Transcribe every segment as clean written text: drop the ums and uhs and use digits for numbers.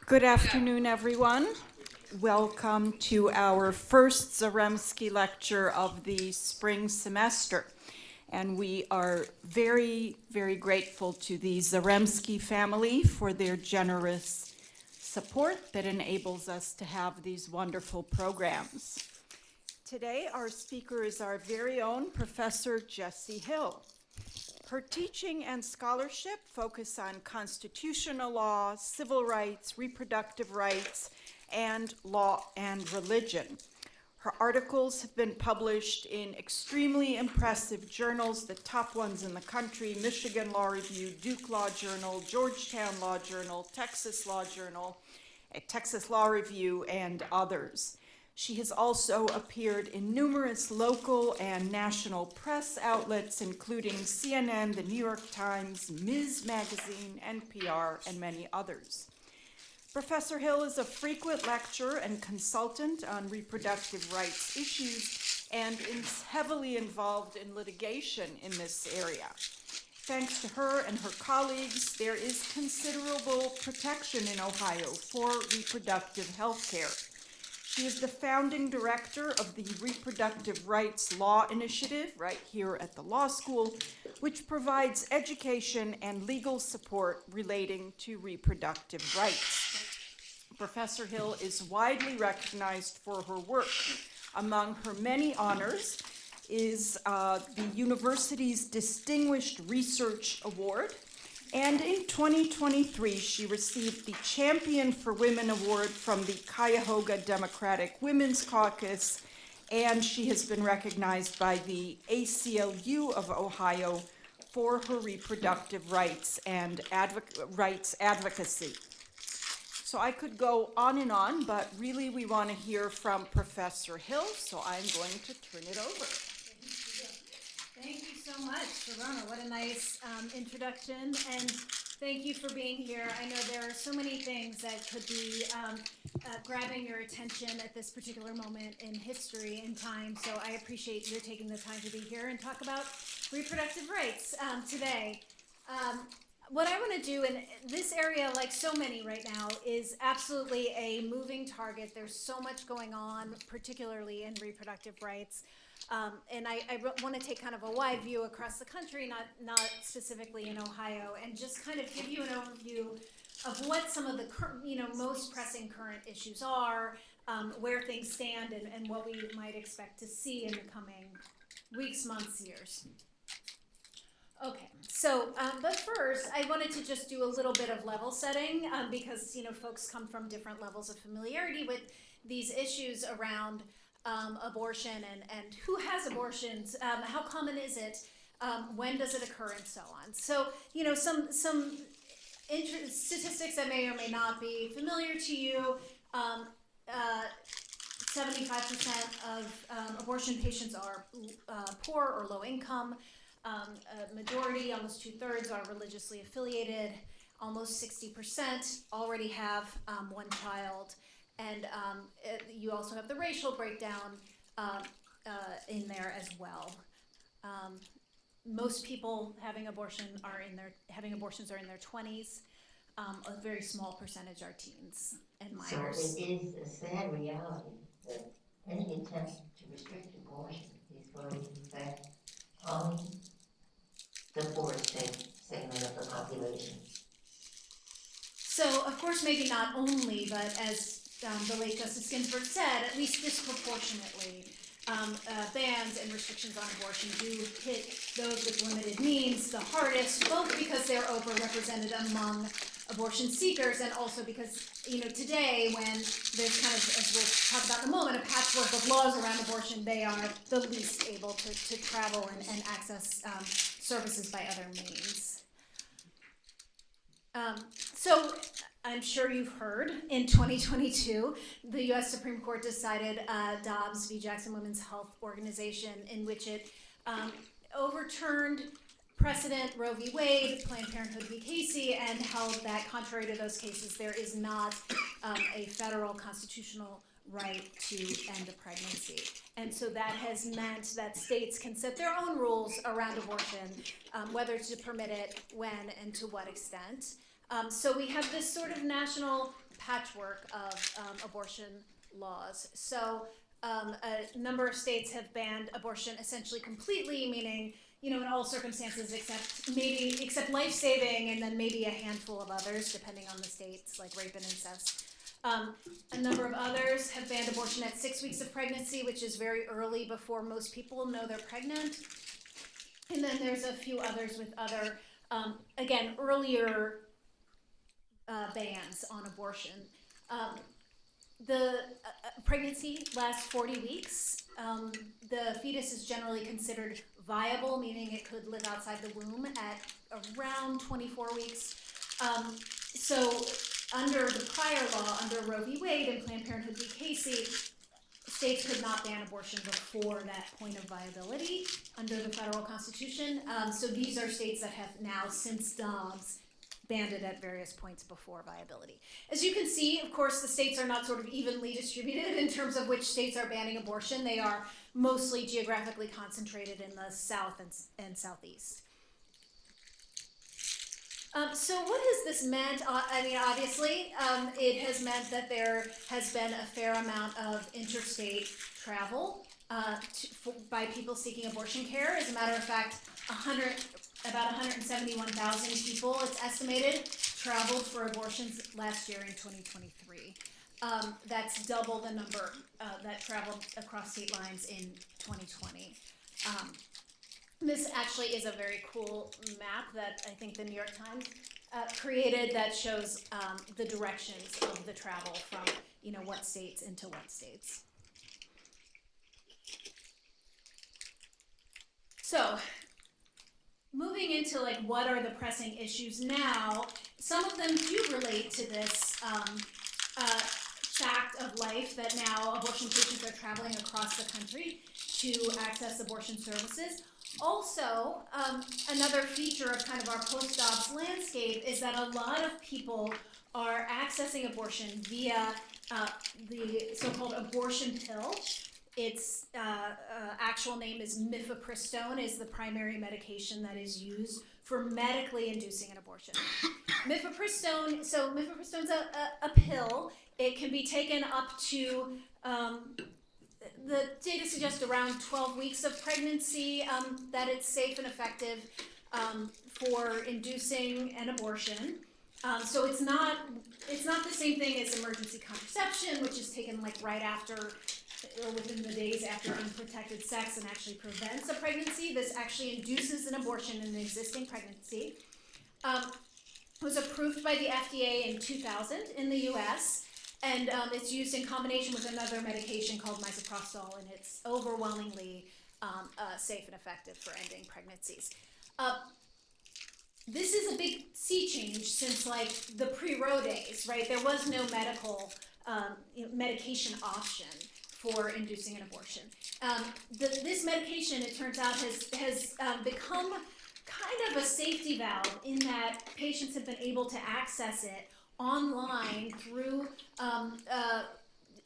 Good afternoon, everyone. Welcome to our first Zaremski lecture of the spring semester. And we are very, very grateful to the Zaremski family for their generous support that enables us to have these wonderful programs. Today, our speaker is our very own Professor Jessie Hill. Her teaching and scholarship focus on constitutional law, civil rights, reproductive rights, and law and religion. Her articles have been published in extremely impressive journals, the top ones in the country: Michigan Law Review, Duke Law Journal, Georgetown Law Journal, Texas Law Journal, Texas Law Review, and others. She has also appeared in numerous local and national press outlets, including CNN, the New York Times, Ms. Magazine, NPR, and many others. Professor Hill is a frequent lecturer and consultant on reproductive rights issues and is heavily involved in litigation in this area. Thanks to her and her colleagues, there is considerable protection in Ohio for reproductive health care. She is the founding director of the Reproductive Rights Law Initiative right here at the law school, which provides education and legal support relating to reproductive rights. Professor Hill is widely recognized for her work. Among her many honors is the university's Distinguished Research Award. And in 2023, she received the Champion for Women Award from the Cuyahoga Democratic Women's Caucus, and she has been recognized by the ACLU of Ohio for her reproductive rights and rights advocacy. So I could go on and on, but really we want to hear from Professor Hill, so I'm going to turn it over. Thank you so much, Sharona. What a nice introduction, and thank you for being here. I know there are so many things that could be grabbing your attention at this particular moment in history and time, so I appreciate your taking the time to be here and talk about reproductive rights today. What I want to do in this area, like so many right now, is absolutely a moving target. There's so much going on, particularly in reproductive rights. And I want to take kind of a wide view across the country, not specifically in Ohio, and just kind of give you an overview of what some of the most pressing current issues are, where things stand, and what we might expect to see in the coming weeks, months, years. Okay, so but first I wanted to just do a little bit of level setting because folks come from different levels of familiarity with these issues around abortion and who has abortions, how common is it, when does it occur, and so on. So some statistics that may or may not be familiar to you. 75% of abortion patients are poor or low income. A majority, almost 2/3, are religiously affiliated. Almost 60% already have one child. And you also have the racial breakdown in there as well. Most people having abortions are in their 20s. A very small percentage are teens and minors. So it is a sad reality that any attempt to restrict abortion is going to affect only the poorest segment of the population. So, of course, maybe not only, but as the late Justice Ginsburg said, at least disproportionately, bans and restrictions on abortion do hit those with limited means the hardest, both because they're overrepresented among abortion seekers, and also because, today when there's kind of, as we'll talk about in a moment, a patchwork of laws around abortion, they are the least able to travel and access services by other means. So I'm sure you've heard, in 2022, the U.S. Supreme Court decided Dobbs v. Jackson Women's Health Organization, in which it overturned precedent Roe v. Wade, Planned Parenthood v. Casey, and held that contrary to those cases, there is not a federal constitutional right to end a pregnancy. And so that has meant that states can set their own rules around abortion, whether to permit it, when, and to what extent. So we have this sort of national patchwork of abortion laws. So a number of states have banned abortion essentially completely, meaning, you know, in all circumstances except life-saving, and then maybe a handful of others, depending on the states, like rape and incest. A number of others have banned abortion at 6 weeks of pregnancy, which is very early before most people know they're pregnant. And then there's a few others with other, again, earlier bans on abortion. The pregnancy lasts 40 weeks. The fetus is generally considered viable, meaning it could live outside the womb at around 24 weeks. So under the prior law, under Roe v. Wade and Planned Parenthood v. Casey, states could not ban abortion before that point of viability under the federal constitution. So these are states that have now, since Dobbs, banned it at various points before viability. As you can see, of course, the states are not sort of evenly distributed in terms of which states are banning abortion. They are mostly geographically concentrated in the South and Southeast. So what has this meant? I mean, obviously, it has meant that there has been a fair amount of interstate travel by people seeking abortion care. As a matter of fact, about 171,000 people, it's estimated, traveled for abortions last year in 2023. That's double the number that traveled across state lines in 2020. This actually is a very cool map that I think the New York Times created that shows the directions of the travel from, you know, what states into what states. So, moving into like what are the pressing issues now, some of them do relate to this fact of life that now abortion patients are traveling across the country to access abortion services. Also, another feature of kind of our post-Dobbs landscape is that a lot of people are accessing abortion via the so-called abortion pill. Its actual name is mifepristone, is the primary medication that is used for medically inducing an abortion. Mifepristone, so mifepristone's a pill. It can be taken up to, the data suggests around 12 weeks of pregnancy, that it's safe and effective for inducing an abortion. So it's not the same thing as emergency contraception, which is taken like right after or within the days after unprotected sex and actually prevents a pregnancy. This actually induces an abortion in an existing pregnancy. It was approved by the FDA in 2000 in the US, and it's used in combination with another medication called misoprostol, and it's overwhelmingly safe and effective for ending pregnancies. This is a big sea change since like the pre-Roe days, right? There was no medical medication option for inducing an abortion. This medication, it turns out, has become kind of a safety valve in that patients have been able to access it online through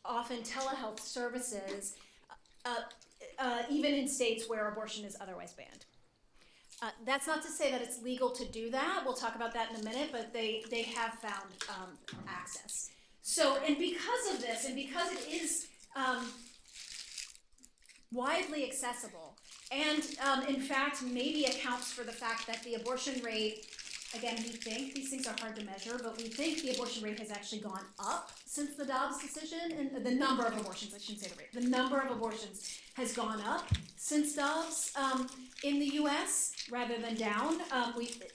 often telehealth services, even in states where abortion is otherwise banned. That's not to say that it's legal to do that. We'll talk about that in a minute, but they have found access. So, and because of this, and because it is widely accessible, and in fact maybe accounts for the fact that the abortion rate, again, we think, these things are hard to measure, but we think the abortion rate has actually gone up since the Dobbs decision, and the number of abortions, I shouldn't say the rate, the number of abortions has gone up since Dobbs in the US rather than down.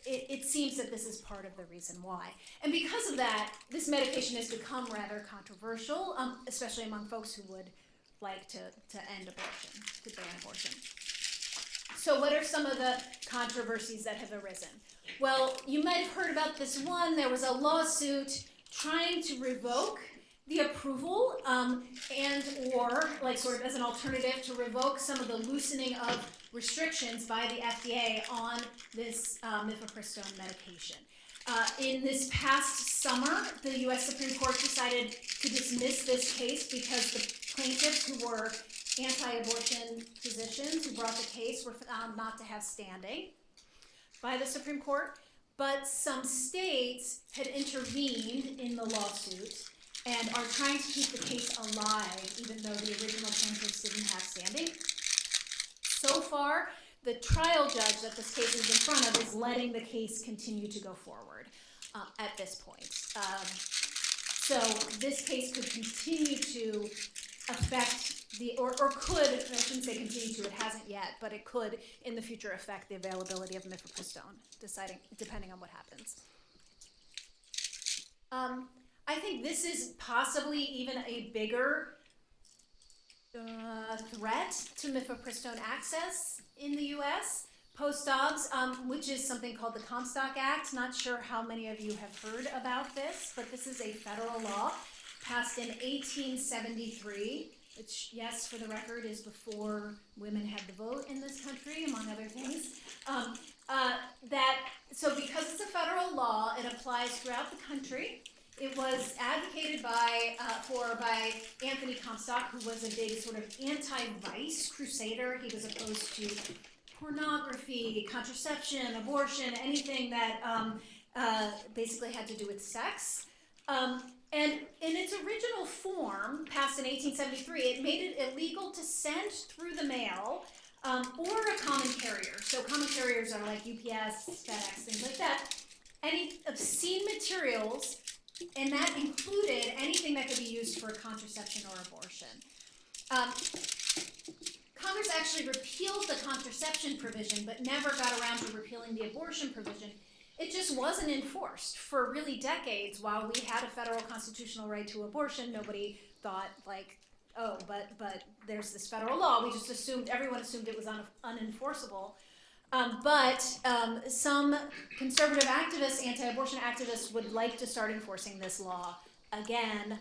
It seems that this is part of the reason why. And because of that, this medication has become rather controversial, especially among folks who would like to end abortion, to ban abortion. So what are some of the controversies that have arisen? Well, you might have heard about this one. There was a lawsuit trying to revoke the approval and or like sort of as an alternative to revoke some of the loosening of restrictions by the FDA on this mifepristone medication. In this past summer, the U.S. Supreme Court decided to dismiss this case because the plaintiffs, who were anti-abortion physicians who brought the case, were found not to have standing by the Supreme Court. But some states had intervened in the lawsuit and are trying to keep the case alive, even though the original plaintiffs didn't have standing. So far, the trial judge that this case is in front of is letting the case continue to go forward at this point. So this case could continue to affect or could, I shouldn't say continue to, it hasn't yet, but it could in the future affect the availability of mifepristone, depending on what happens. I think this is possibly even a bigger threat to mifepristone access in the U.S. post-Dobbs, which is something called the Comstock Act. Not sure how many of you have heard about this, but this is a federal law passed in 1873, which, yes, for the record, is before women had the vote in this country, among other things. So because it's a federal law, it applies throughout the country. It was advocated by Anthony Comstock, who was a big sort of anti-vice crusader. He was opposed to pornography, contraception, abortion, anything that basically had to do with sex. And in its original form, passed in 1873, it made it illegal to send through the mail or a common carrier. So common carriers are like UPS, FedEx, things like that. Any obscene materials, and that included anything that could be used for contraception or abortion. Congress actually repealed the contraception provision, but never got around to repealing the abortion provision. It just wasn't enforced for really decades. While we had a federal constitutional right to abortion, nobody thought like, oh, but there's this federal law. We just everyone assumed it was unenforceable. But some conservative activists, anti-abortion activists, would like to start enforcing this law again.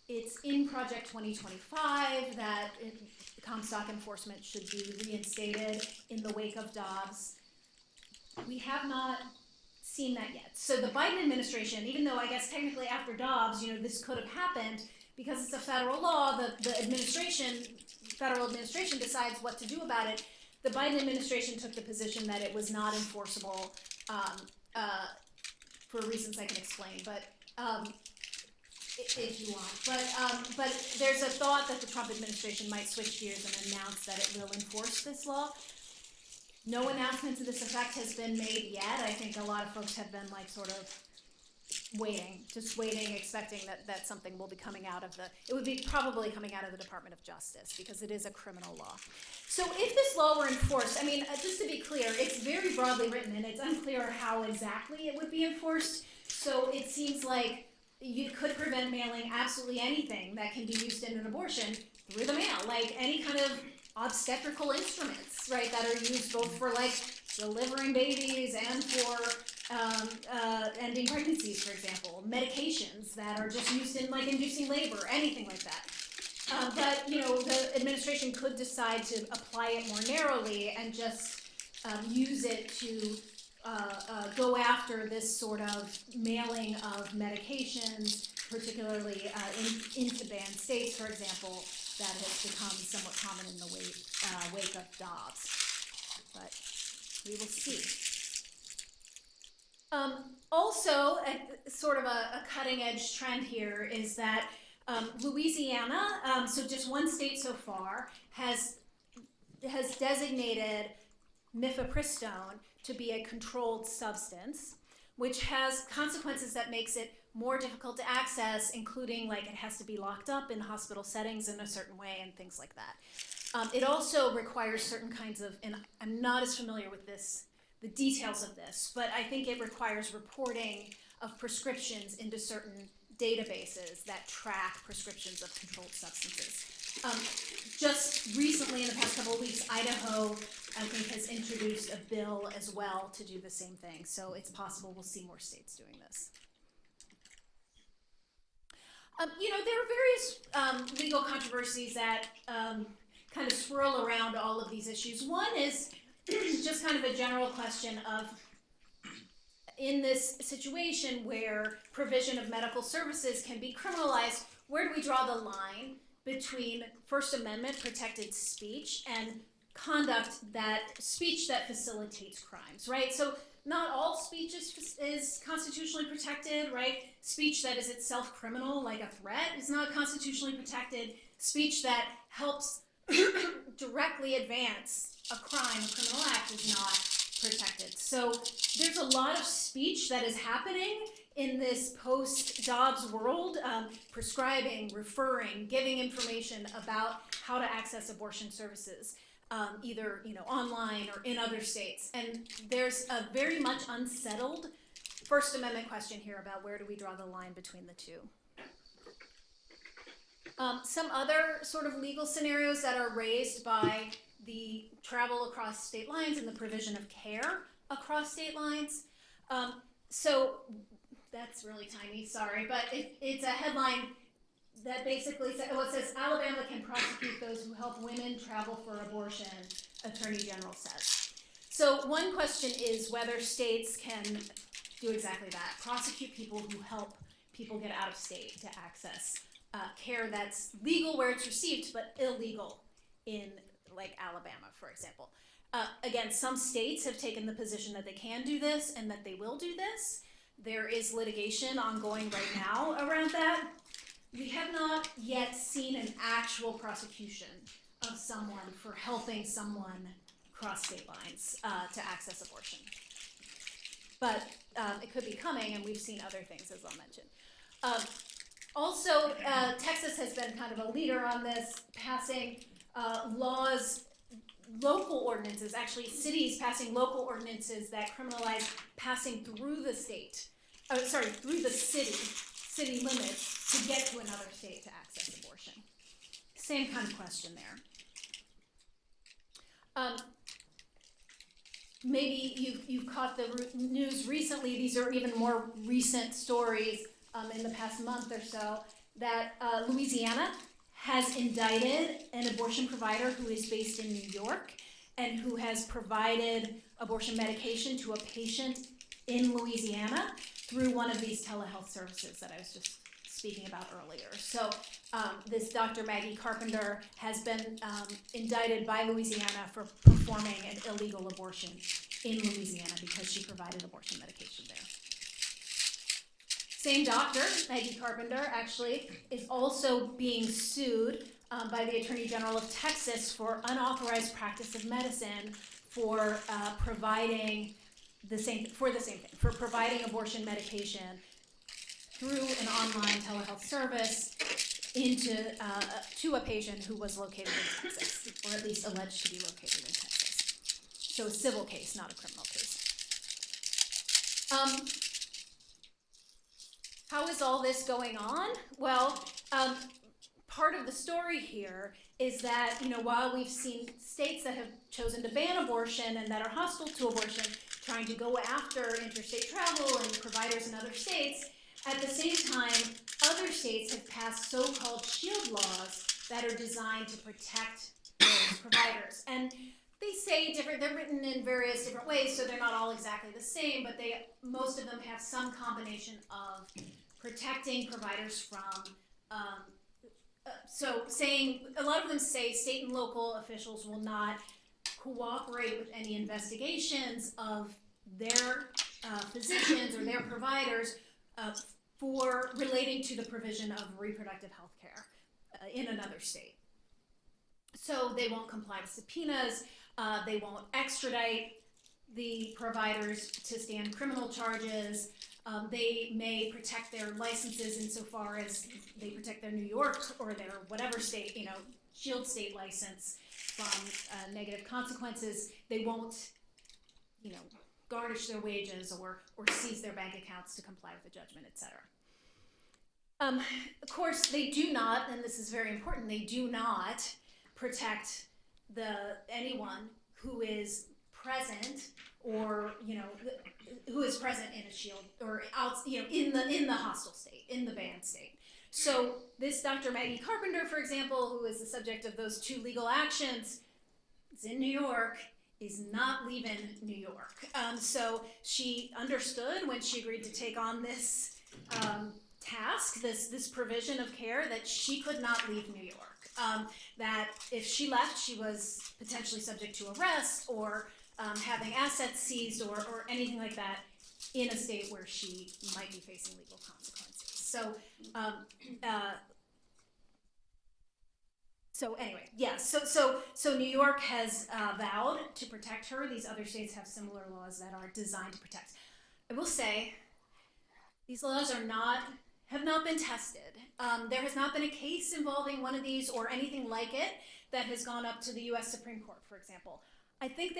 It's in Project 2025 that Comstock enforcement should be reinstated in the wake of Dobbs. We have not seen that yet. So the Biden administration, even though I guess technically after Dobbs, this could have happened, because it's a federal law, the federal administration decides what to do about it. The Biden administration took the position that it was not enforceable for reasons I can explain, but if you want. But there's a thought that the Trump administration might switch gears and announce that it will enforce this law. No announcement to this effect has been made yet. I think a lot of folks have been like sort of waiting, expecting that something will be coming out of it would be probably coming out of the Department of Justice, because it is a criminal law. So if this law were enforced, I mean, just to be clear, it's very broadly written and it's unclear how exactly it would be enforced. So it seems like you could prevent mailing absolutely anything that can be used in an abortion through the mail, like any kind of obstetrical instruments, right, that are used both for like delivering babies and for ending pregnancies, for example, medications that are just used in like inducing labor, anything like that. But the administration could decide to apply it more narrowly and just use it to go after this sort of mailing of medications, particularly into banned states, for example, that has become somewhat common in the wake of Dobbs. But we will see. Also, sort of a cutting edge trend here is that Louisiana, so just one state so far, has designated mifepristone to be a controlled substance, which has consequences that makes it more difficult to access, including like it has to be locked up in hospital settings in a certain way and things like that. It also requires certain kinds of, and I'm not as familiar with the details of this, but I think it requires reporting of prescriptions into certain databases that track prescriptions of controlled substances. Just recently, in the past couple of weeks, Idaho, I think, has introduced a bill as well to do the same thing. So it's possible we'll see more states doing this. There are various legal controversies that kind of swirl around all of these issues. One is just kind of a general question of in this situation where provision of medical services can be criminalized, where do we draw the line between First Amendment protected speech and speech that facilitates crimes, right? So not all speech is constitutionally protected, right? Speech that is itself criminal, like a threat, is not constitutionally protected. Speech that helps directly advance a crime, a criminal act, is not protected. So there's a lot of speech that is happening in this post-Dobbs world, prescribing, referring, giving information about how to access abortion services, either online or in other states. And there's a very much unsettled First Amendment question here about where do we draw the line between the two. Some other sort of legal scenarios that are raised by the travel across state lines and the provision of care across state lines. So that's really tiny, sorry, but it's a headline that basically says Alabama can prosecute those who help women travel for abortion, Attorney General says. So one question is whether states can do exactly that, prosecute people who help people get out of state to access care that's legal where it's received, but illegal in like Alabama, for example. Again, some states have taken the position that they can do this and that they will do this. There is litigation ongoing right now around that. We have not yet seen an actual prosecution of someone for helping someone cross state lines to access abortion. But it could be coming, and we've seen other things, as I'll mention. Also, Texas has been kind of a leader on this, passing laws, local ordinances, actually cities passing local ordinances that criminalize passing through the state, through the city limits to get to another state to access abortion. Same kind of question there. Maybe you've caught the news recently, these are even more recent stories in the past month or so, that Louisiana has indicted an abortion provider who is based in New York and who has provided abortion medication to a patient in Louisiana through one of these telehealth services that I was just speaking about earlier. So this Dr. Maggie Carpenter has been indicted by Louisiana for performing an illegal abortion in Louisiana because she provided abortion medication there. Same doctor, Maggie Carpenter, actually is also being sued by the Attorney General of Texas for unauthorized practice of medicine for providing for providing abortion medication through an online telehealth service to a patient who was located in Texas, or at least alleged to be located in Texas. So a civil case, not a criminal case. How is all this going on? Well, part of the story here is that, while we've seen states that have chosen to ban abortion and that are hostile to abortion, trying to go after interstate travel and providers in other states, at the same time, other states have passed so-called shield laws that are designed to protect those providers. And they say they're written in various different ways, so they're not all exactly the same, but most of them have some combination of protecting providers from, a lot of them say state and local officials will not cooperate with any investigations of their physicians or their providers for relating to the provision of reproductive health care in another state. So they won't comply with subpoenas, they won't extradite the providers to stand criminal charges. They may protect their licenses insofar as they protect their New York or their whatever state, shield state license from negative consequences. They won't, garnish their wages or seize their bank accounts to comply with the judgment, etc. Of course, they do not, and this is very important, they do not protect anyone who is present or who is present in a shield or out, in the hostile state, in the banned state. So this Dr. Maggie Carpenter, for example, who is the subject of those two legal actions, is in New York, is not leaving New York. So she understood when she agreed to take on this task, this provision of care, that she could not leave New York. That if she left, she was potentially subject to arrest or having assets seized or anything like that in a state where she might be facing legal consequences. So anyway, yeah, so New York has vowed to protect her. These other states have similar laws that are designed to protect. I will say, these laws have not been tested. There has not been a case involving one of these or anything like it that has gone up to the US Supreme Court, for example. I think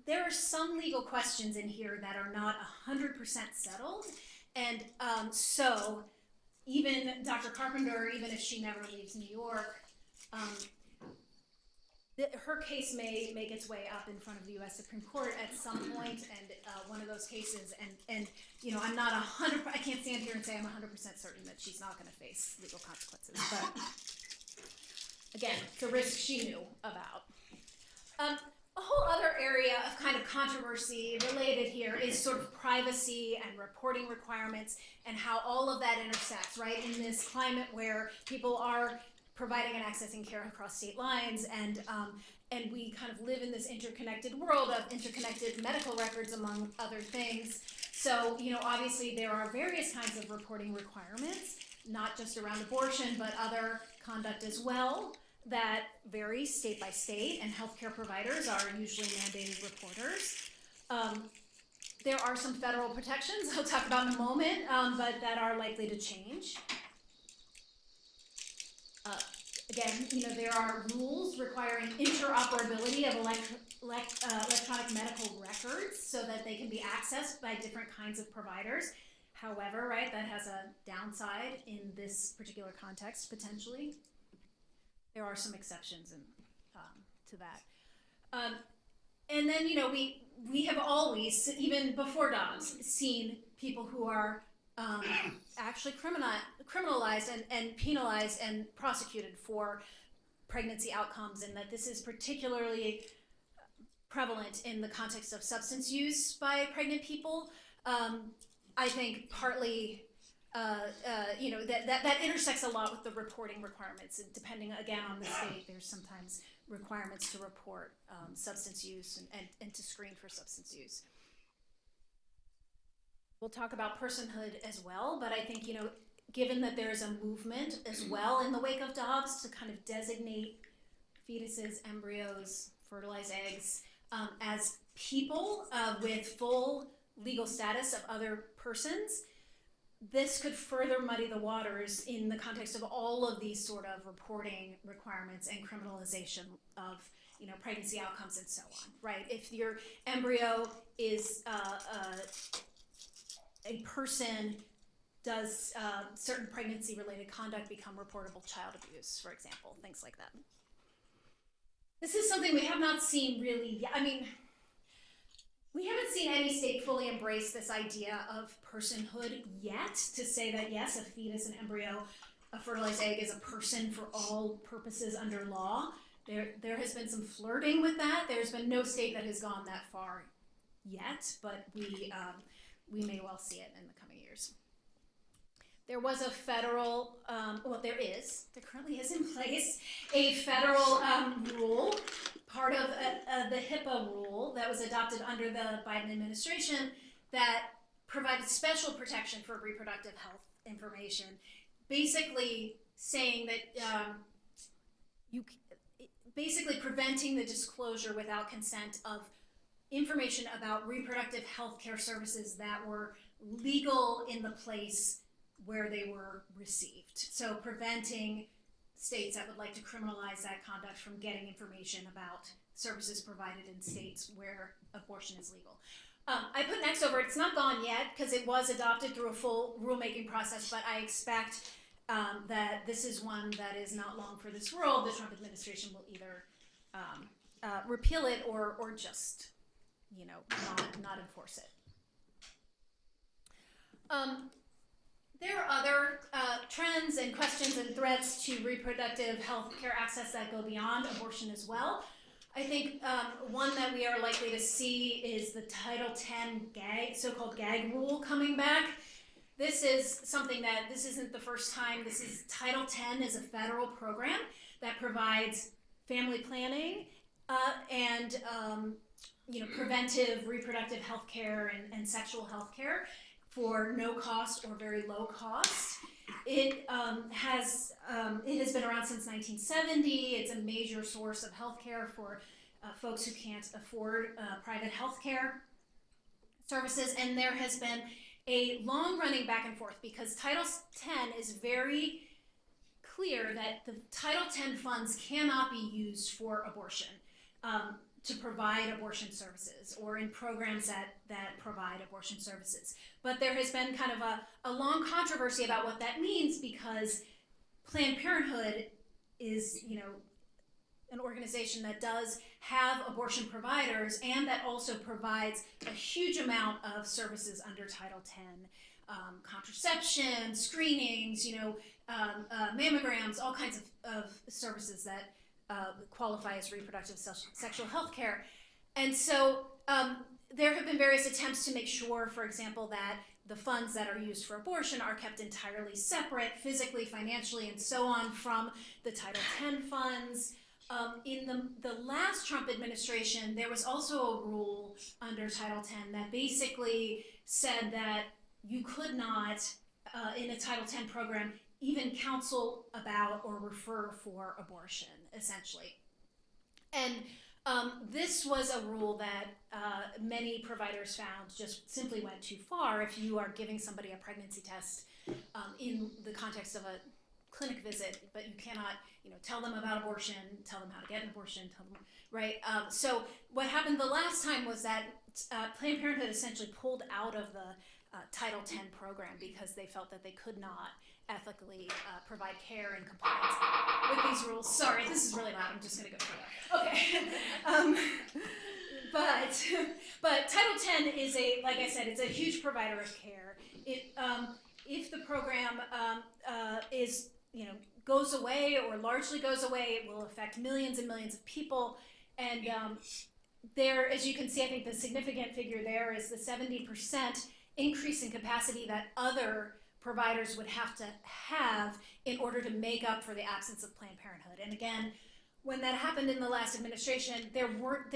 there are some legal questions in here that are not 100% settled. And so even Dr. Carpenter, even if she never leaves New York, her case may make its way up in front of the U.S. Supreme Court at some point, and one of those cases, and you know, I'm not I can't stand here and say I'm 100% certain that she's not going to face legal consequences, but again, it's a risk she knew about. A whole other area of kind of controversy related here is sort of privacy and reporting requirements and how all of that intersects, right, in this climate where people are providing and accessing care across state lines, and we kind of live in this interconnected world of interconnected medical records, among other things. So, you know, obviously there are various kinds of reporting requirements, not just around abortion, but other conduct as well, that vary state by state, and healthcare providers are usually mandated reporters. There are some federal protections I'll talk about in a moment, but that are likely to change. Again, you know, there are rules requiring interoperability of electronic medical records so that they can be accessed by different kinds of providers. However, right, that has a downside in this particular context, potentially. There are some exceptions to that. And then, you know, we have always, even before Dobbs, seen people who are actually criminalized and penalized and prosecuted for pregnancy outcomes, and that this is particularly prevalent in the context of substance use by pregnant people. I think partly, you know, that intersects a lot with the reporting requirements, and depending again on the state, there's sometimes requirements to report substance use and to screen for substance use. We'll talk about personhood as well, but I think, you know, given that there is a movement as well in the wake of Dobbs to kind of designate fetuses, embryos, fertilized eggs as people with full legal status of other persons, this could further muddy the waters in the context of all of these sort of reporting requirements and criminalization of, you know, pregnancy outcomes and so on, right? If your embryo is a person, does certain pregnancy-related conduct become reportable child abuse, for example, things like that. This is something we have not seen really yet. I mean, we haven't seen any state fully embrace this idea of personhood yet, to say that yes, a fetus, an embryo, a fertilized egg is a person for all purposes under law. There has been some flirting with that. There's been no state that has gone that far yet, but we may well see it in the coming years. There was a federal, there currently is in place a federal rule, part of the HIPAA rule that was adopted under the Biden administration, that provided special protection for reproductive health information, basically saying that basically preventing the disclosure without consent of information about reproductive health care services that were legal in the place where they were received. So preventing states that would like to criminalize that conduct from getting information about services provided in states where abortion is legal. I put next over it. It's not gone yet because it was adopted through a full rulemaking process, but I expect that this is one that is not long for this world. The Trump administration will either repeal it or just, you know, not enforce it. There are other trends and questions and threats to reproductive health care access that go beyond abortion as well. I think one that we are likely to see is the Title X gag, so-called gag rule coming back. This is something that, this isn't the first time, Title X is a federal program that provides family planning and preventive reproductive health care and sexual health care for no cost or very low cost. It has been around since 1970. It's a major source of health care for folks who can't afford private health care services, and there has been a long running back and forth because Title X is very clear that the Title X funds cannot be used for abortion, to provide abortion services or in programs that provide abortion services. But there has been kind of a long controversy about what that means because Planned Parenthood is, an organization that does have abortion providers and that also provides a huge amount of services under Title X. Contraception, screenings, mammograms, all kinds of services that qualify as reproductive sexual health care. And so there have been various attempts to make sure, for example, that the funds that are used for abortion are kept entirely separate, physically, financially, and so on from the Title X funds. In the last Trump administration, there was also a rule under Title X that basically said that you could not, in a Title X program, even counsel about or refer for abortion, essentially. And this was a rule that many providers found just simply went too far. If you are giving somebody a pregnancy test in the context of a clinic visit, but you cannot, tell them about abortion, tell them how to get an abortion, tell them, right? So what happened the last time was that Planned Parenthood essentially pulled out of the Title X program because they felt that they could not ethically provide care in compliance with these rules. Sorry, this is really loud. I'm just going to go for that. Okay. But Title X is like I said, it's a huge provider of care. If the program is, goes away or largely goes away, it will affect millions and millions of people. And there, as you can see, I think the significant figure there is the 70% increase in capacity that other providers would have to have in order to make up for the absence of Planned Parenthood. And again, when that happened in the last administration, there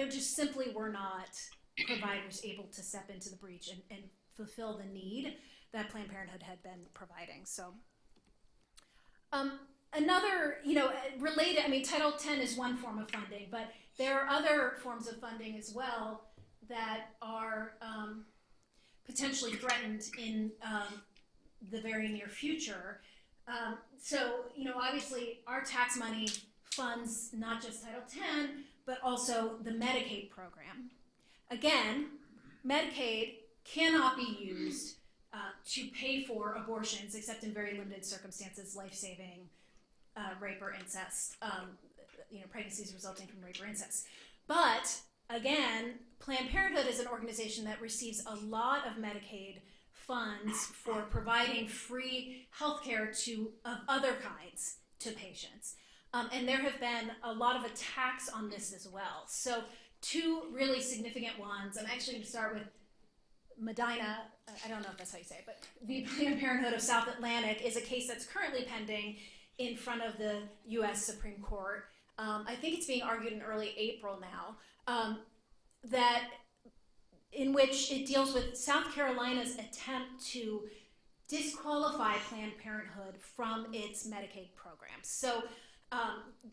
just simply were not providers able to step into the breach and fulfill the need that Planned Parenthood had been providing. So another, related, Title X is one form of funding, but there are other forms of funding as well that are potentially threatened in the very near future. So, obviously our tax money funds not just Title X, but also the Medicaid program. Again, Medicaid cannot be used to pay for abortions except in very limited circumstances, life-saving, rape or incest, pregnancies resulting from rape or incest. But again, Planned Parenthood is an organization that receives a lot of Medicaid funds for providing free healthcare of other kinds to patients. And there have been a lot of attacks on this as well. So two really significant ones. I'm actually going to start with Medina, I don't know if that's how you say it, but the Planned Parenthood of South Atlantic is a case that's currently pending in front of the U.S. Supreme Court. I think it's being argued in early April now, in which it deals with South Carolina's attempt to disqualify Planned Parenthood from its Medicaid program. So,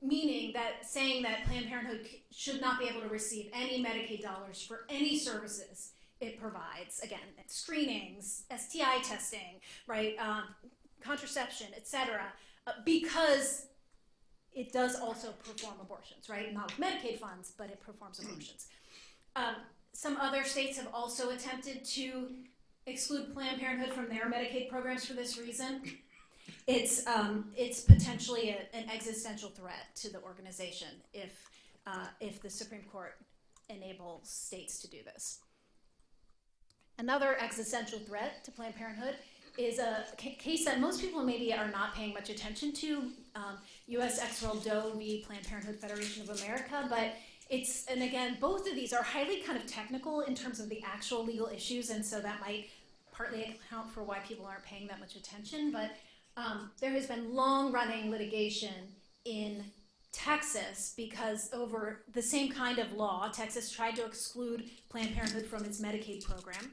meaning that saying that Planned Parenthood should not be able to receive any Medicaid dollars for any services it provides. Again, screenings, STI testing, right, contraception, etc., because it does also perform abortions, right? Not with Medicaid funds, but it performs abortions. Some other states have also attempted to exclude Planned Parenthood from their Medicaid programs for this reason. It's potentially an existential threat to the organization if the Supreme Court enables states to do this. Another existential threat to Planned Parenthood is a case that most people maybe are not paying much attention to, U.S. ex rel. Doe v. Planned Parenthood Federation of America, but and again, both of these are highly kind of technical in terms of the actual legal issues, and so that might partly account for why people aren't paying that much attention, but there has been long-running litigation in Texas because over the same kind of law, Texas tried to exclude Planned Parenthood from its Medicaid program.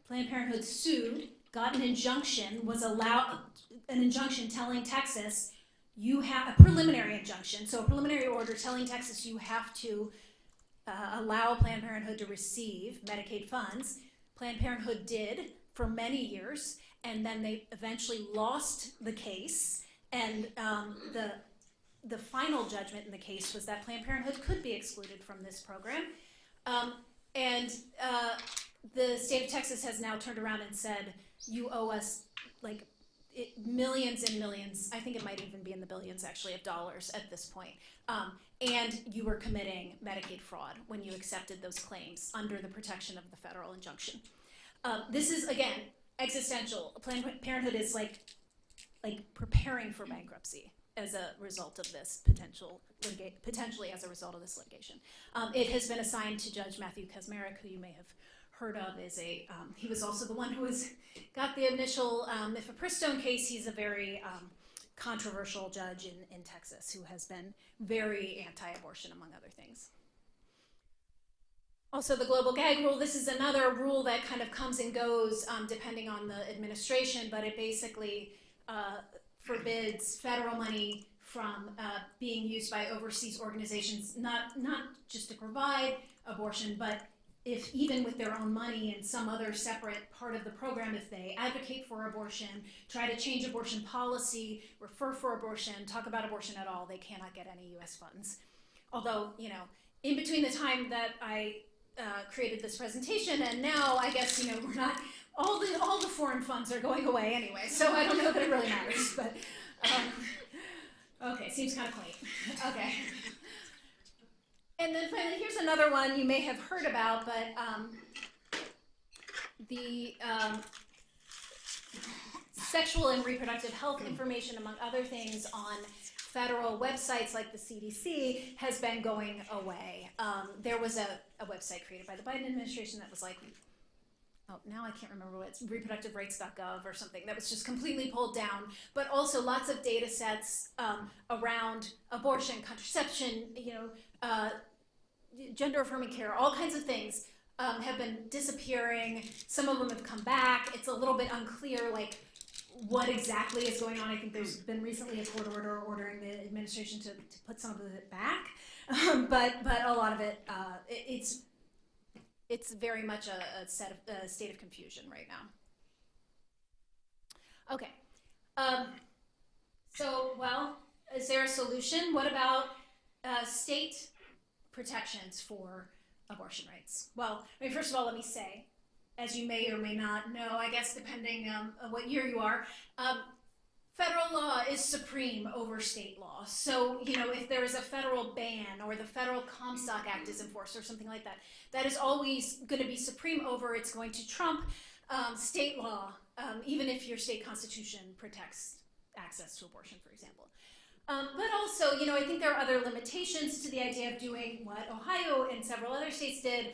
Planned Parenthood sued, got an injunction, an injunction telling Texas, you have a preliminary injunction, so a preliminary order telling Texas you have to allow Planned Parenthood to receive Medicaid funds. Planned Parenthood did for many years, and then they eventually lost the case, and the final judgment in the case was that Planned Parenthood could be excluded from this program. The state of Texas has now turned around and said, you owe us like millions and millions, I think it might even be in the billions actually, of dollars at this point. And you were committing Medicaid fraud when you accepted those claims under the protection of the federal injunction. This is, again, existential. Planned Parenthood is like preparing for bankruptcy as a result of this potentially as a result of this litigation. It has been assigned to Judge Matthew Kaczmarek, who you may have heard of, he was also the one who got the initial Mifepristone case. He's a very controversial judge in Texas who has been very anti-abortion, among other things. Also, the global gag rule, this is another rule that kind of comes and goes depending on the administration, but it basically forbids federal money from being used by overseas organizations, not just to provide abortion, but if even with their own money in some other separate part of the program, if they advocate for abortion, try to change abortion policy, refer for abortion, talk about abortion at all, they cannot get any US funds. Although, in between the time that I created this presentation and now, I guess, we're not, all the foreign funds are going away anyway, so I don't know that it really matters, but, okay, seems kind of quaint. Okay. And then finally, here's another one you may have heard about, but the sexual and reproductive health information, among other things, on federal websites like the CDC has been going away. There was a website created by the Biden administration that was like, oh, now I can't remember what it's, reproductiverights.gov or something, that was just completely pulled down, but also lots of data sets around abortion, contraception, gender affirming care, all kinds of things have been disappearing. Some of them have come back. It's a little bit unclear, like, what exactly is going on. I think there's been recently a court order ordering the administration to put some of it back, but a lot of it, it's very much a state of confusion right now. Okay, so, well, is there a solution? What about state protections for abortion rights? Well, first of all, let me say, as you may or may not know, I guess depending on what year you are, federal law is supreme over state law. So, if there is a federal ban or the Federal Comstock Act is enforced or something like that, that is always going to be supreme over, it's going to trump state law, even if your state constitution protects access to abortion, for example. But also, I think there are other limitations to the idea of doing what Ohio and several other states did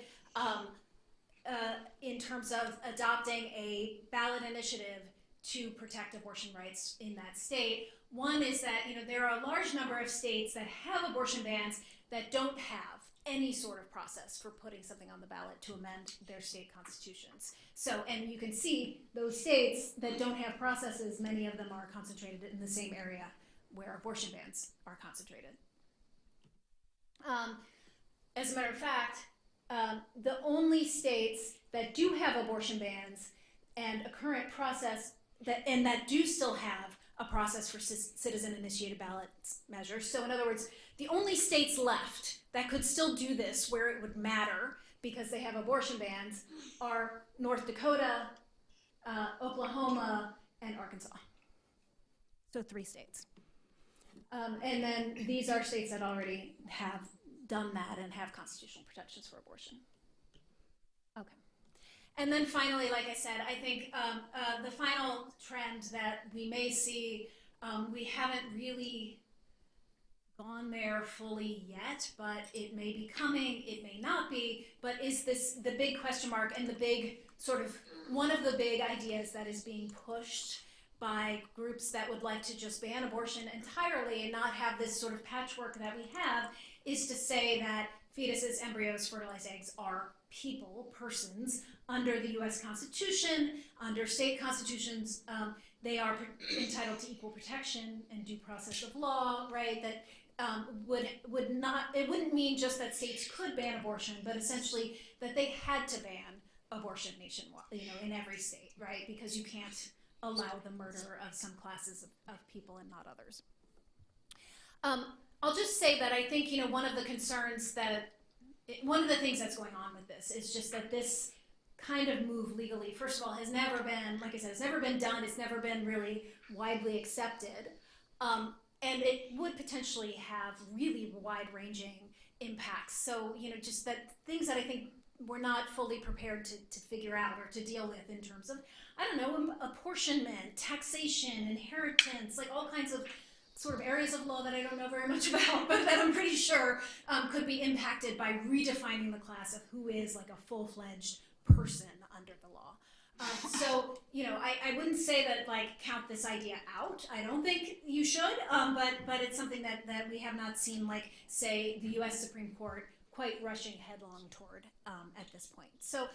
in terms of adopting a ballot initiative to protect abortion rights in that state. One is that, there are a large number of states that have abortion bans that don't have any sort of process for putting something on the ballot to amend their state constitutions. So, and you can see those states that don't have processes, many of them are concentrated in the same area where abortion bans are concentrated. As a matter of fact, the only states that do have abortion bans and a current process that do still have a process for citizen-initiated ballot measures. So in other words, the only states left that could still do this where it would matter because they have abortion bans are North Dakota, Oklahoma, and Arkansas. So 3 states. And then these are states that already have done that and have constitutional protections for abortion. Okay. And then finally, like I said, I think the final trend that we may see, we haven't really gone there fully yet, but it may be coming, it may not be. But is this the big question mark and the big sort of one of the big ideas that is being pushed by groups that would like to just ban abortion entirely and not have this sort of patchwork that we have, is to say that fetuses, embryos, fertilized eggs are people, persons, under the U.S. Constitution, under state constitutions. They are entitled to equal protection and due process of law, right? That would not, it wouldn't mean just that states could ban abortion, but essentially that they had to ban abortion nationwide, in every state, right? Because you can't allow the murder of some classes of people and not others. I'll just say that I think, one of the concerns one of the things that's going on with this is just that this kind of move legally, first of all, has never been, like I said, it's never been done, it's never been really widely accepted. And it would potentially have really wide-ranging impacts. So, just that things that I think we're not fully prepared to figure out or to deal with in terms of, I don't know, apportionment, taxation, inheritance, like all kinds of sort of areas of law that I don't know very much about, but that I'm pretty sure could be impacted by redefining the class of who is like a full-fledged person under the law. So, I wouldn't say that, count this idea out. I don't think you should, but it's something that we have not seen, say, the U.S. Supreme Court quite rushing headlong toward at this point. So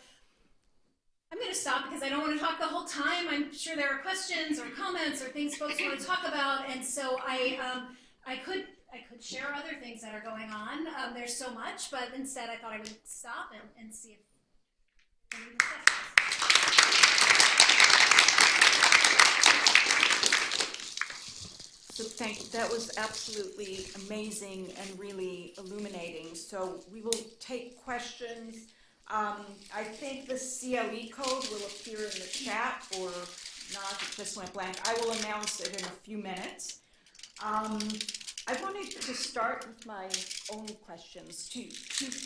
I'm going to stop because I don't want to talk the whole time. I'm sure there are questions or comments or things folks want to talk about, and so I could share other things that are going on. There's so much, but instead I thought I would stop and see if any questions. So thank you. That was absolutely amazing and really illuminating. So we will take questions. I think the CLE code will appear in the chat, or not, it just went blank. I will announce it in a few minutes. I wanted to start with my own questions, two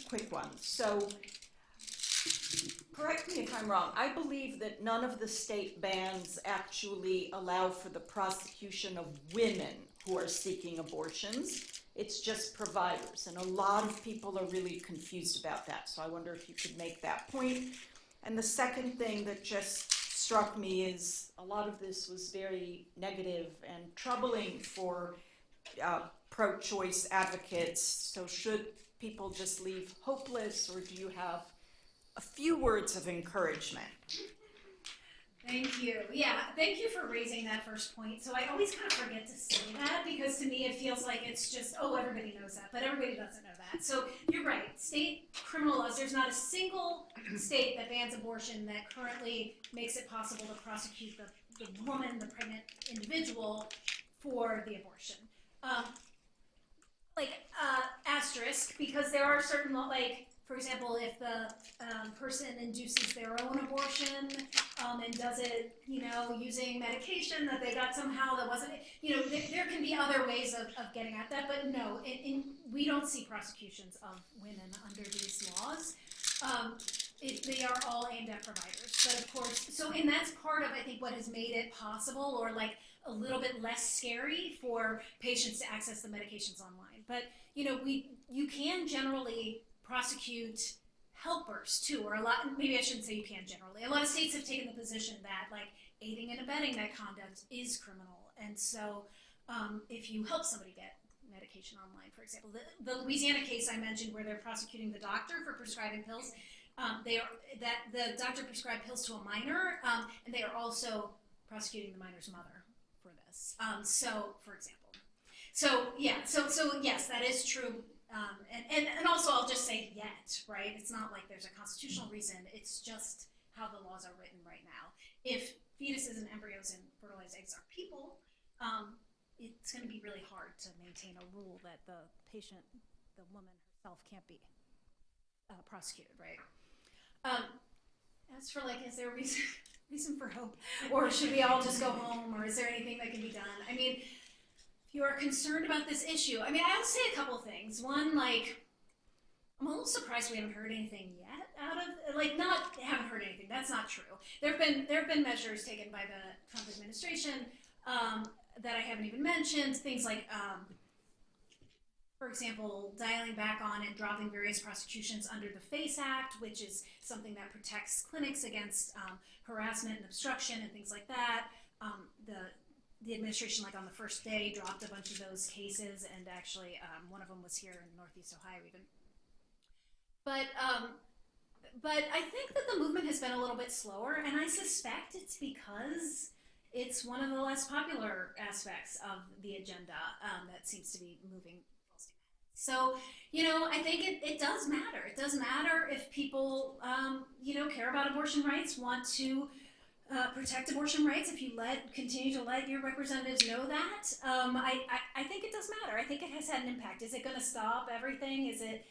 quick ones. So correct me if I'm wrong. I believe that none of the state bans actually allow for the prosecution of women who are seeking abortions. It's just providers, and a lot of people are really confused about that. So I wonder if you could make that point. And the second thing that just struck me is a lot of this was very negative and troubling for pro-choice advocates. So should people just leave hopeless, or do you have a few words of encouragement? Thank you. Yeah, thank you for raising that first point. So I always kind of forget to say that because to me it feels like it's just, oh, everybody knows that, but everybody doesn't know that. So you're right. State criminal laws, there's not a single state that bans abortion that currently makes it possible to prosecute the woman, the pregnant individual, for the abortion. Asterisk, because there are certain, for example, if the person induces their own abortion and does it, using medication that they got somehow that wasn't, there can be other ways of getting at that, but no, we don't see prosecutions of women under these laws. They are all aimed at providers, but of course, and that's part of, I think, what has made it possible, or a little bit less scary for patients to access the medications online. But, you can generally prosecute helpers too, or maybe I shouldn't say you can generally. A lot of states have taken the position that aiding and abetting that conduct is criminal. And so if you help somebody get medication online, for example, the Louisiana case I mentioned where they're prosecuting the doctor for prescribing pills, the doctor prescribed pills to a minor, and they are also prosecuting the minor's mother for this. For example. So yes, that is true. And also I'll just say yet, right? It's not like there's a constitutional reason, it's just how the laws are written right now. If fetuses and embryos and fertilized eggs are people, it's going to be really hard to maintain a rule that the patient, the woman herself, can't be prosecuted, right? As for is there a reason for hope? Or should we all just go home? Or is there anything that can be done? I mean, if you are concerned about this issue, I'll say a couple things. One, I'm a little surprised we haven't heard anything yet out of, haven't heard anything, that's not true. There have been measures taken by the Trump administration that I haven't even mentioned, things like for example, dialing back on and dropping various prosecutions under the FACE Act, which is something that protects clinics against harassment and obstruction and things like that. The administration, like on the first day, dropped a bunch of those cases, and actually one of them was here in Northeast Ohio even. But I think that the movement has been a little bit slower, and I suspect it's because it's one of the less popular aspects of the agenda that seems to be moving. So, I think it does matter. It does matter if people, care about abortion rights, want to protect abortion rights, if you continue to let your representatives know that. I think it does matter. I think it has had an impact. Is it going to stop everything? Is it,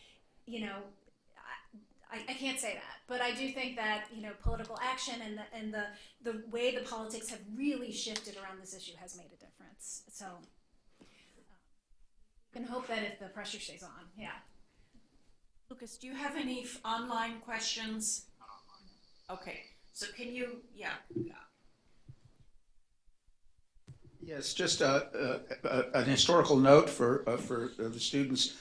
I can't say that, but I do think that political action and the way the politics have really shifted around this issue has made a difference. So can hope that if the pressure stays on, yeah. Lucas, do you have any online questions? Okay, so can you, yeah. Yes, just an historical note for the students.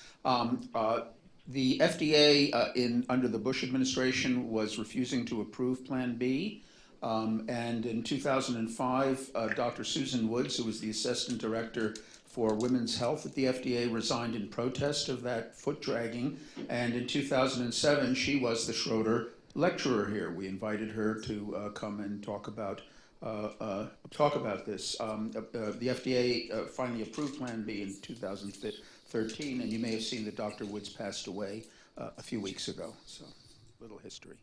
The FDA under the Bush administration was refusing to approve Plan B. And in 2005, Dr. Susan Woods, who was the assistant director for women's health at the FDA, resigned in protest of that foot dragging. And in 2007, she was the Schroeder lecturer here. We invited her to come and talk about this. The FDA finally approved Plan B in 2013, and you may have seen that Dr. Woods passed away a few weeks ago. So, little history.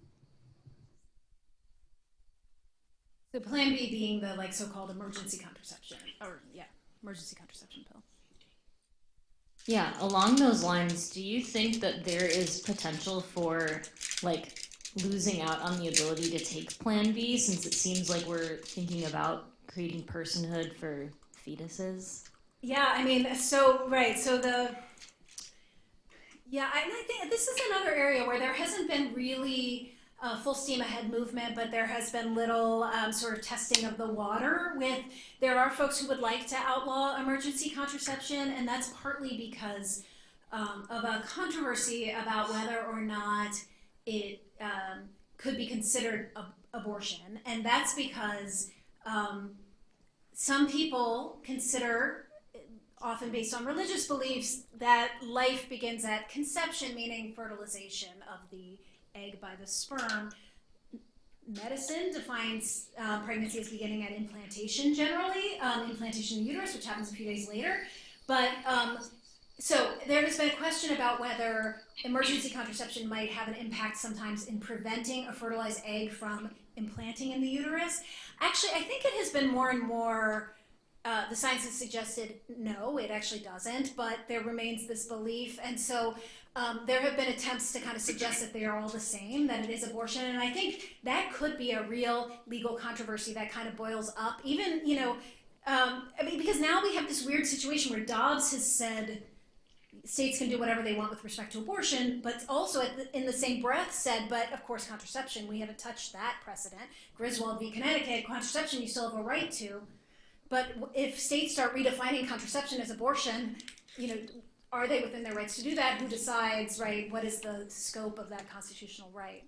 So Plan B being the so-called emergency contraception, emergency contraception pill. Yeah, along those lines, do you think that there is potential for losing out on the ability to take Plan B, since it seems like we're thinking about creating personhood for fetuses? Yeah, I think this is another area where there hasn't been really full steam ahead movement, but there has been little sort of testing of the water there are folks who would like to outlaw emergency contraception, and that's partly because of a controversy about whether or not it could be considered abortion. And that's because some people consider, often based on religious beliefs, that life begins at conception, meaning fertilization of the egg by the sperm. Medicine defines pregnancy as beginning at implantation generally, implantation in the uterus, which happens a few days later. But so there has been a question about whether emergency contraception might have an impact sometimes in preventing a fertilized egg from implanting in the uterus. Actually, I think it has been more and more, the science has suggested no, it actually doesn't, but there remains this belief. And so there have been attempts to kind of suggest that they are all the same, that it is abortion. And I think that could be a real legal controversy that kind of boils up. Even, because now we have this weird situation where Dobbs has said states can do whatever they want with respect to abortion, but also in the same breath said, but of course contraception, we haven't touched that precedent. Griswold v. Connecticut, contraception you still have a right to. But if states start redefining contraception as abortion, are they within their rights to do that? Who decides, right? What is the scope of that constitutional right?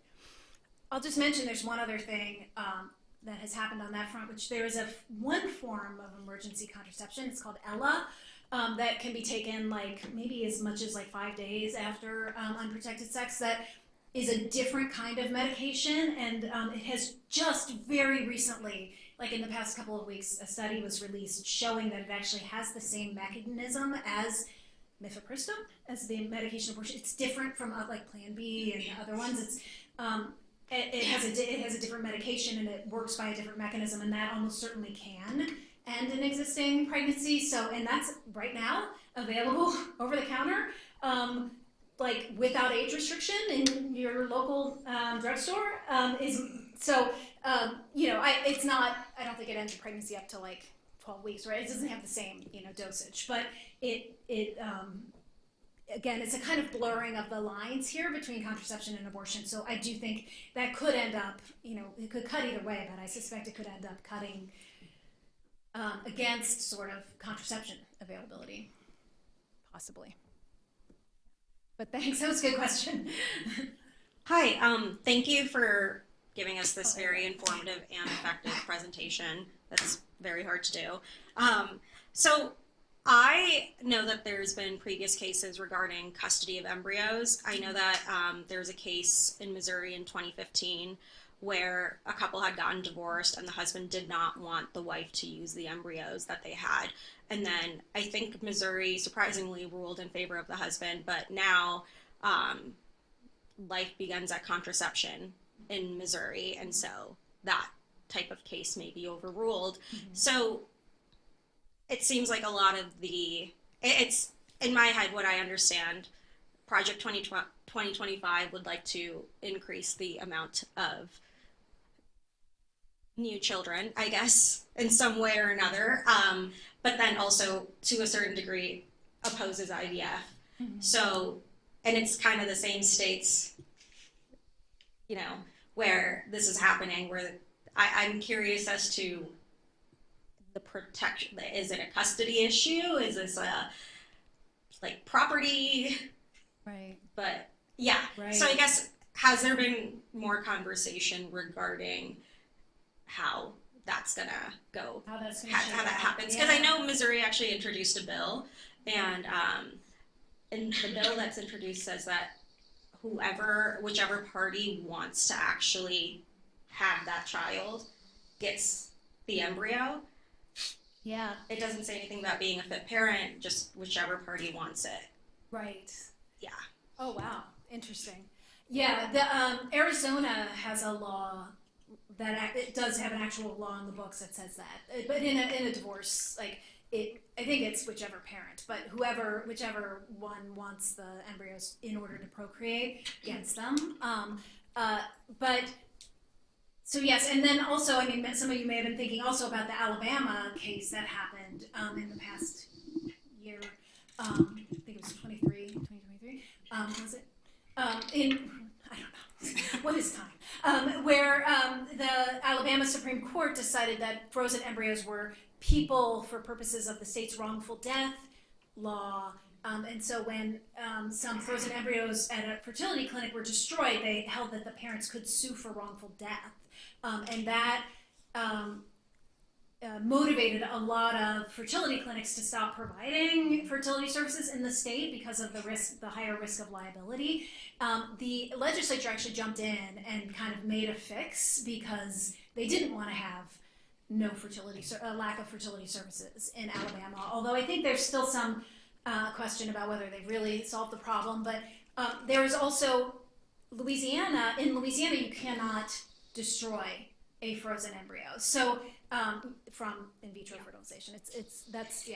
I'll just mention there's one other thing that has happened on that front, which there is one form of emergency contraception. It's called Ella. That can be taken maybe as much as 5 days after unprotected sex. That is a different kind of medication, and it has just very recently, in the past couple of weeks, a study was released showing that it actually has the same mechanism as mifepristone, as the medication abortion. It's different from Plan B and the other ones. It's it has a different medication, and it works by a different mechanism, and that almost certainly can end an existing pregnancy. So, and that's right now available over the counter, without age restriction in your local drugstore. It's not. I don't think it ends a pregnancy up to 12 weeks, right? It doesn't have the same dosage, but it again, it's a kind of blurring of the lines here between contraception and abortion. So I do think that could end up, it could cut either way, but I suspect it could end up cutting against sort of contraception availability, possibly. But thanks, that was a good question. Hi, thank you for giving us this very informative and effective presentation. That's very hard to do. So I know that there's been previous cases regarding custody of embryos. I know that there's a case in Missouri in 2015 where a couple had gotten divorced and the husband did not want the wife to use the embryos that they had. And then I think Missouri surprisingly ruled in favor of the husband, but now life begins at contraception in Missouri, and so that type of case may be overruled. So it seems like a lot of it's in my head what I understand, Project 2025 would like to increase the amount of new children, I guess, in some way or another, but then also to a certain degree opposes IVF. So, and it's kind of the same states, you know, where this is happening, where I'm curious as to the protection. Is it a custody issue? Is this a like property? Right. But yeah, Right. So I guess, has there been more conversation regarding how that's gonna go, How that's gonna how shake that out. happens? Because I know Missouri actually introduced a bill, and the bill that's introduced says that whichever party wants to actually have that child gets the embryo. Yeah. It doesn't say anything about being a fit parent, just whichever party wants it. Right. Yeah. Oh, wow. Interesting. Yeah, the Arizona has a law that it does have an actual law in the books that says that. But in a divorce, like I think it's whichever parent, but whichever one wants the embryos in order to procreate gets them. But so yes, and then also, I mean, some of you may have been thinking also about the Alabama case that happened in the past year. I think it was 2023. Was it? I don't know. What is time? Where the Alabama Supreme Court decided that frozen embryos were people for purposes of the state's wrongful death law. And so when some frozen embryos at a fertility clinic were destroyed, they held that the parents could sue for wrongful death. And that motivated a lot of fertility clinics to stop providing fertility services in the state because of the higher risk of liability. The legislature actually jumped in and kind of made a fix because they didn't want to have lack of fertility services in Alabama. Although I think there's still some question about whether they've really solved the problem. But there is also Louisiana. In Louisiana, you cannot destroy a frozen embryo. So from in vitro fertilization, that's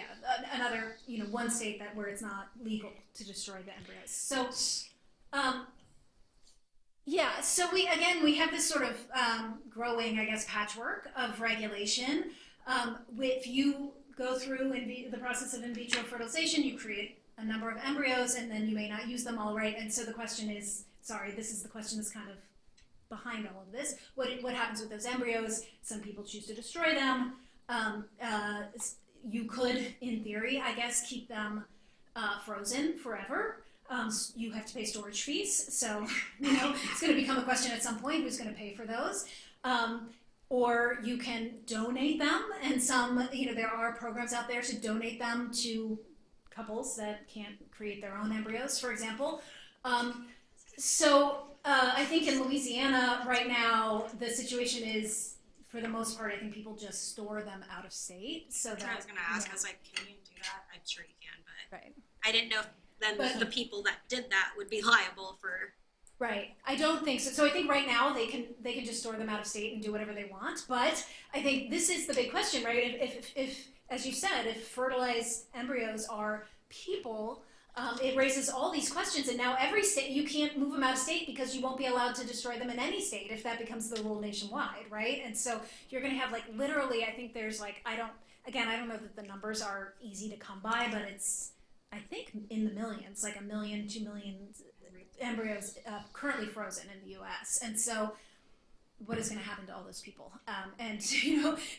another one state where it's not legal to destroy the embryos. So so we have this sort of growing, I guess, patchwork of regulation. If you go through the process of in vitro fertilization, you create a number of embryos, and then you may not use them all, right? And so the question is, this is the question that's kind of behind all of this. What happens with those embryos? Some people choose to destroy them. You could, in theory, I guess, keep them frozen forever. You have to pay storage fees, so it's going to become a question at some point who's going to pay for those. Or you can donate them, and there are programs out there to donate them to couples that can't create their own embryos, for example. I think in Louisiana right now, the situation is, for the most part, I think people just store them out of state. So that I was going to ask, I was like, can you do that? I'm sure you can, but right. I didn't know if then the people that did that would be liable for. Right. I don't think so. So I think right now they can just store them out of state and do whatever they want. But I think this is the big question, right? If as you said, if fertilized embryos are people, it raises all these questions. And now every state, you can't move them out of state because you won't be allowed to destroy them in any state if that becomes the rule nationwide, right? And so you're going to have literally, I think there's I don't know that the numbers are easy to come by, but it's, I think, in the millions, 1 million, 2 million embryos currently frozen in the U.S. And so what is going to happen to all those people? And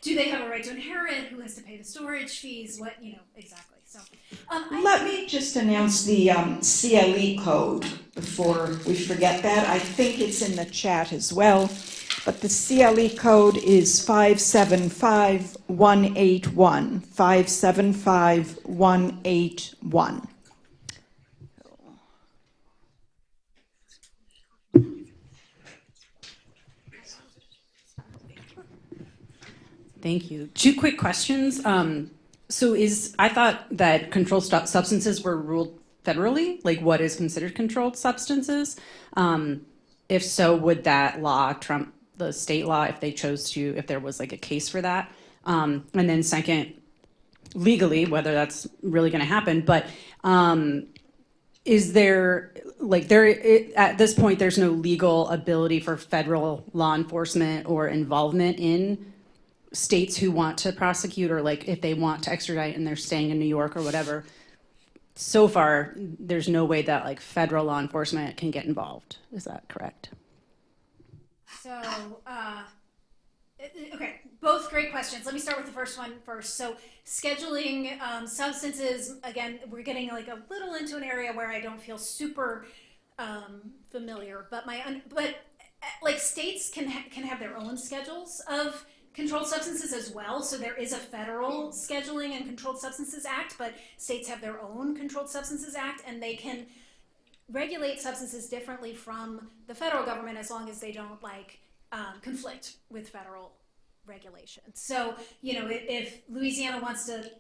do they have a right to inherit? Who has to pay the storage fees? What, exactly. So, Let me just announce the CLE code before we forget that. I think it's in the chat as well. But the CLE code is 575181. 575181. Thank you. Two quick questions. I thought that controlled substances were ruled federally, like what is considered controlled substances. If so, would that law trump the state law if they chose to, if there was like a case for that? And then second, legally, whether that's really going to happen, but is there, at this point, there's no legal ability for federal law enforcement or involvement in states who want to prosecute, or like if they want to extradite and they're staying in New York or whatever. So far, there's no way that like federal law enforcement can get involved. Is that correct? So, okay, both great questions. Let me start with the first one first. So, scheduling substances, again, we're getting like a little into an area where I don't feel super familiar, but like states can have their own schedules of controlled substances as well. So there is a federal Scheduling and Controlled Substances Act, but states have their own Controlled Substances Act, and they can regulate substances differently from the federal government as long as they don't like conflict with federal regulations. So, you know, if Louisiana wants to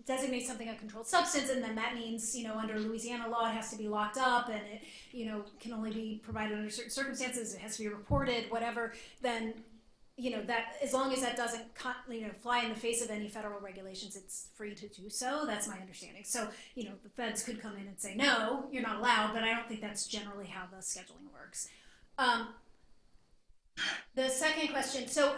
designate something a controlled substance, and then that means, you know, under Louisiana law, it has to be locked up, and it, you know, can only be provided under certain circumstances, it has to be reported, whatever, then, you know, that as long as that doesn't, you know, fly in the face of any federal regulations, it's free to do so. That's my understanding. So, you know, the feds could come in and say, no, you're not allowed, but I don't think that's generally how the scheduling works. The second question, so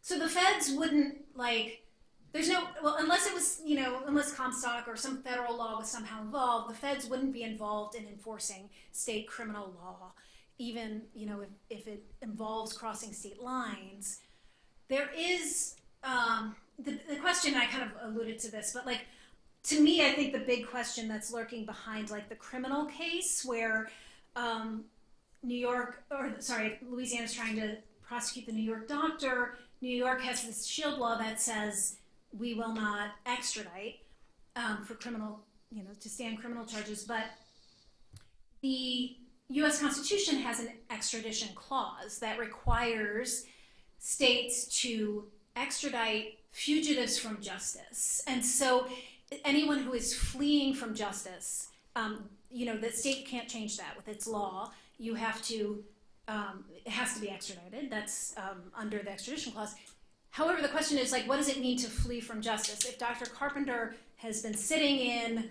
the feds wouldn't, like, there's no, well, unless it was, you know, unless Comstock or some federal law was somehow involved, the feds wouldn't be involved in enforcing state criminal law, even, you know, if it involves crossing state lines. There is, the question, I kind of alluded to this, but like, to me, I think the big question that's lurking behind like the criminal case where Louisiana's trying to prosecute the New York doctor. New York has this shield law that says we will not extradite for criminal, you know, to stand criminal charges, but the U.S. Constitution has an extradition clause that requires states to extradite fugitives from justice. And so anyone who is fleeing from justice, you know, the state can't change that with its law. You have to, it has to be extradited. That's under the extradition clause. However, the question is, like, what does it mean to flee from justice? If Dr. Carpenter has been sitting in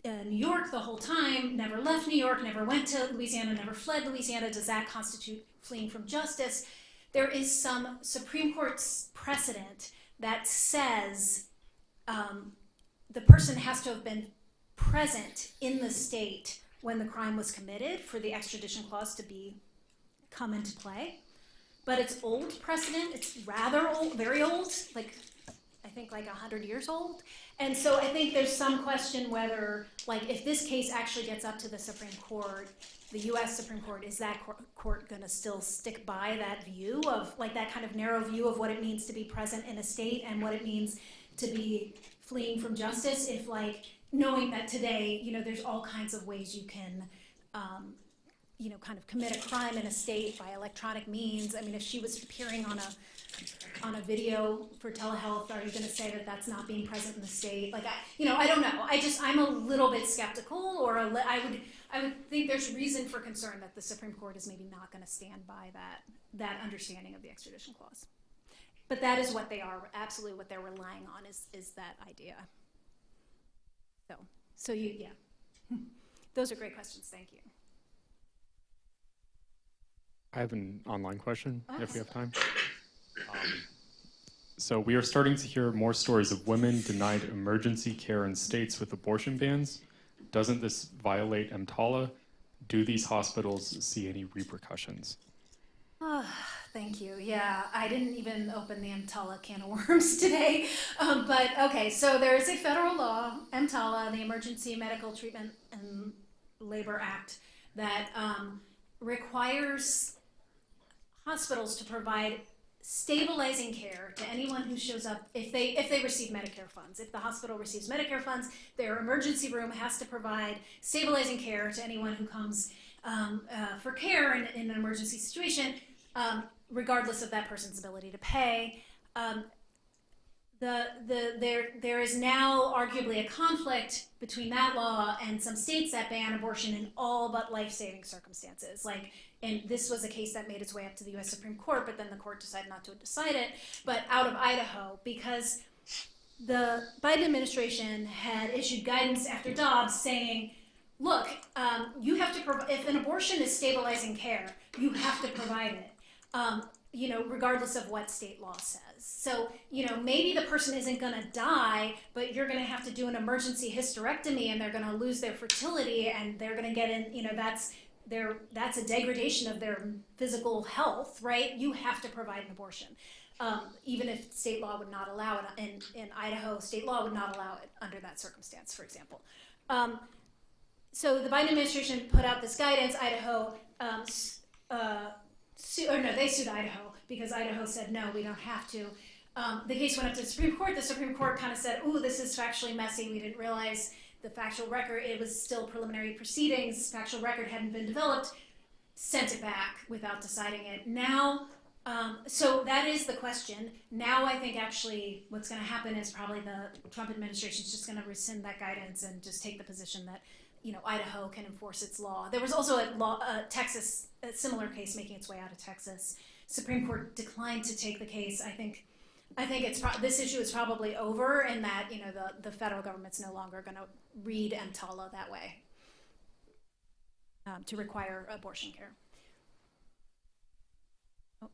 New York the whole time, never left New York, never went to Louisiana, never fled Louisiana, does that constitute fleeing from justice? There is some Supreme Court's precedent that says the person has to have been present in the state when the crime was committed for the extradition clause to come into play. But it's old precedent, it's rather old, very old, like I think like 100 years old. And so I think there's some question whether, like, if this case actually gets up to the Supreme Court, the US Supreme Court, is that court gonna still stick by that view of, like, that kind of narrow view of what it means to be present in a state and what it means to be fleeing from justice, if, like, knowing that today, you know, there's all kinds of ways you can, you know, kind of commit a crime in a state by electronic means. I mean, if she was appearing on a video for telehealth, are you going to say that that's not being present in the state? Like, I don't know. I'm a little bit skeptical, or I would think there's reason for concern that the Supreme Court is maybe not going to stand by that understanding of the extradition clause. But that is what they are, absolutely what they're relying on is that idea. So yeah. Those are great questions. Thank you. I have an online question, Okay. if we have time. So we are starting to hear more stories of women denied emergency care in states with abortion bans. Doesn't this violate EMTALA? Do these hospitals see any repercussions? Thank you. Yeah, I didn't even open the EMTALA can of worms today. But okay, so there is a federal law, EMTALA, the Emergency Medical Treatment and Labor Act, that requires hospitals to provide stabilizing care to anyone who shows up if they receive Medicare funds. If the hospital receives Medicare funds, their emergency room has to provide stabilizing care to anyone who comes for care in an emergency situation, regardless of that person's ability to pay. There is now arguably a conflict between that law and some states that ban abortion in all but life-saving circumstances. And this was a case that made its way up to the U.S. Supreme Court, but then the court decided not to decide it. But out of Idaho, because the Biden administration had issued guidance after Dobbs saying, look, you have to if an abortion is stabilizing care, you have to provide it, regardless of what state law says. So, maybe the person isn't going to die, but you're going to have to do an emergency hysterectomy, and they're going to lose their fertility, and they're going to get in. That's a degradation of their physical health, right? You have to provide an abortion, even if state law would not allow it. In Idaho, state law would not allow it under that circumstance, for example. So the Biden administration put out this guidance. Idaho, they sued Idaho because Idaho said, no, we don't have to. The case went up to the Supreme Court. The Supreme Court kind of said, ooh, this is factually messy. We didn't realize the factual record. It was still preliminary proceedings. Factual record hadn't been developed. Sent it back without deciding it. Now, so that is the question. Now I think actually what's going to happen is probably the Trump administration is just going to rescind that guidance and just take the position that Idaho can enforce its law. There was also a similar case making its way out of Texas. Supreme Court declined to take the case. I think this issue is probably over, in that the federal government's no longer going to read EMTALA that way to require abortion care. Oh,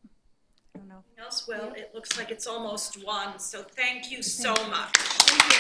I don't know. Else? Well, it looks like it's almost 1, so thank you so much. Thank you.